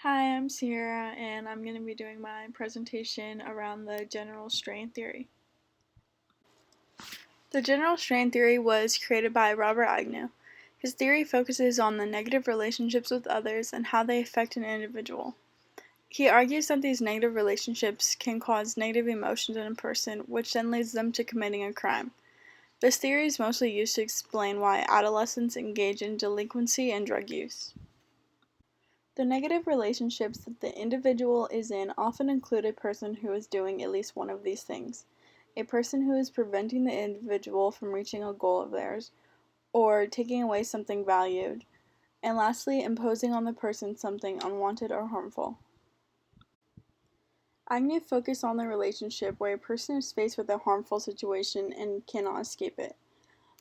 Hi, I'm Sierra, and I'm going to be doing my presentation around the general strain theory. The general strain theory was created by Robert Agnew. His theory focuses on the negative relationships with others and how they affect an individual. He argues that these negative relationships can cause negative emotions in a person, which then leads them to committing a crime. This theory is mostly used to explain why adolescents engage in delinquency and drug use. The negative relationships that the individual is in often include a person who is doing at least one of these things: a person who is preventing the individual from reaching a goal of theirs, or taking away something valued, and lastly, imposing on the person something unwanted or harmful. Agnew focused on the relationship where a person is faced with a harmful situation and cannot escape it,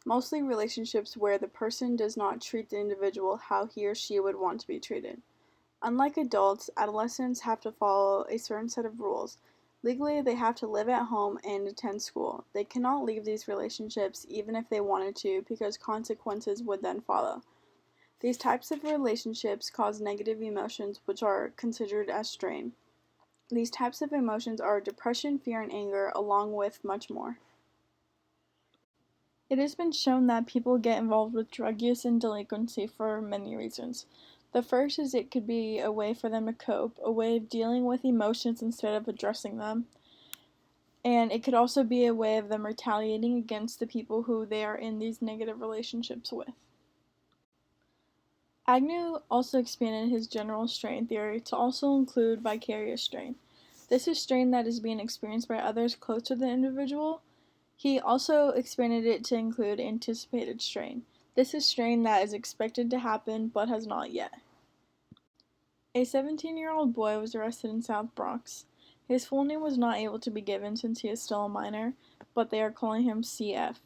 mostly relationships where the person does not treat the individual how he or she would want to be treated. Unlike adults, adolescents have to follow a certain set of rules. Legally, they have to live at home and attend school. They cannot leave these relationships even if they wanted to because consequences would then follow. These types of relationships cause negative emotions which are considered as strain. These types of emotions are depression, fear, and anger, along with much more. It has been shown that people get involved with drug use and delinquency for many reasons. The first is it could be a way for them to cope, a way of dealing with emotions instead of addressing them. And it could also be a way of them retaliating against the people who they are in these negative relationships with. Agnew also expanded his general strain theory to also include vicarious strain. This is strain that is being experienced by others close to the individual. He also expanded it to include anticipated strain. This is strain that is expected to happen but has not yet. A 17-year-old boy was arrested in South Bronx. His full name was not able to be given since he is still a minor, but they are calling him CF.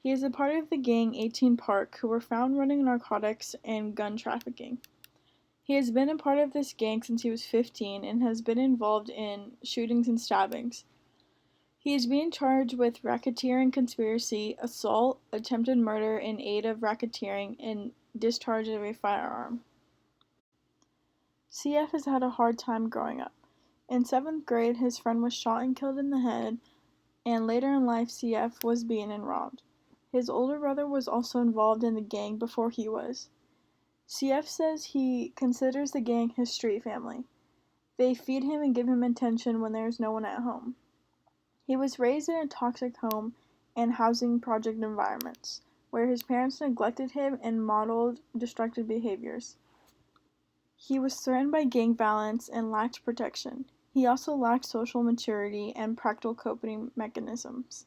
He is a part of the gang 18 Park, who were found running narcotics and gun trafficking. He has been a part of this gang since he was 15 and has been involved in shootings and stabbings. He is being charged with racketeering conspiracy, assault, attempted murder in aid of racketeering, and discharge of a firearm. CF has had a hard time growing up. In 7th grade, his friend was shot and killed in the head, and later in life, CF was beaten and robbed. His older brother was also involved in the gang before he was. CF says he considers the gang his street family. They feed him and give him attention when there is no one at home. He was raised in a toxic home and housing project environments, where his parents neglected him and modeled destructive behaviors. He was threatened by gang violence and lacked protection. He also lacked social maturity and practical coping mechanisms.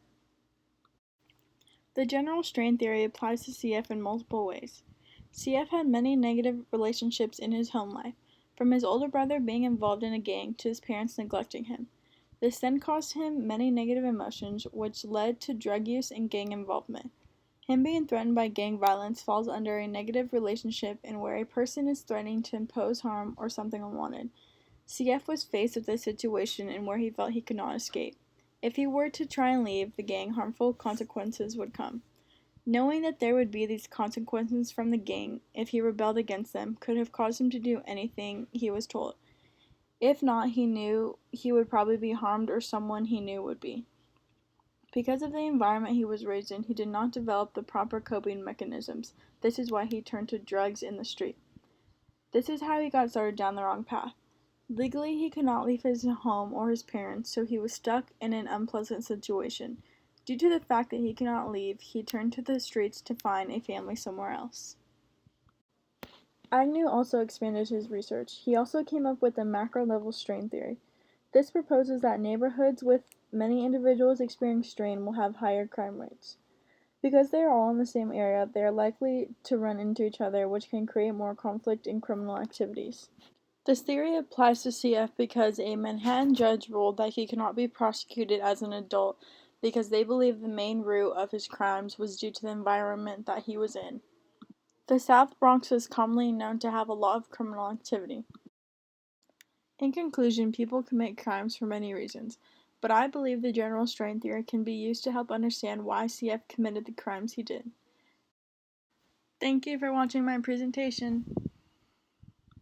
The general strain theory applies to CF in multiple ways. CF had many negative relationships in his home life, from his older brother being involved in a gang to his parents neglecting him. This then caused him many negative emotions, which led to drug use and gang involvement. Him being threatened by gang violence falls under a negative relationship in where a person is threatening to impose harm or something unwanted. CF was faced with this situation in where he felt he could not escape. If he were to try and leave the gang, harmful consequences would come. Knowing that there would be these consequences from the gang if he rebelled against them could have caused him to do anything he was told. If not, he knew he would probably be harmed or someone he knew would be. Because of the environment he was raised in, he did not develop the proper coping mechanisms. This is why he turned to drugs in the street. This is how he got started down the wrong path. Legally, he could not leave his home or his parents, so he was stuck in an unpleasant situation. Due to the fact that he could not leave, he turned to the streets to find a family somewhere else. Agnew also expanded his research. He also came up with the macro-level strain theory. This proposes that neighborhoods with many individuals experiencing strain will have higher crime rates. Because they are all in the same area, they are likely to run into each other, which can create more conflict in criminal activities. This theory applies to CF because a Manhattan judge ruled that he could not be prosecuted as an adult because they believe the main root of his crimes was due to the environment that he was in. The South Bronx is commonly known to have a lot of criminal activity. In conclusion, people commit crimes for many reasons, but I believe the general strain theory can be used to help understand why CF committed the crimes he did. Thank you for watching my presentation.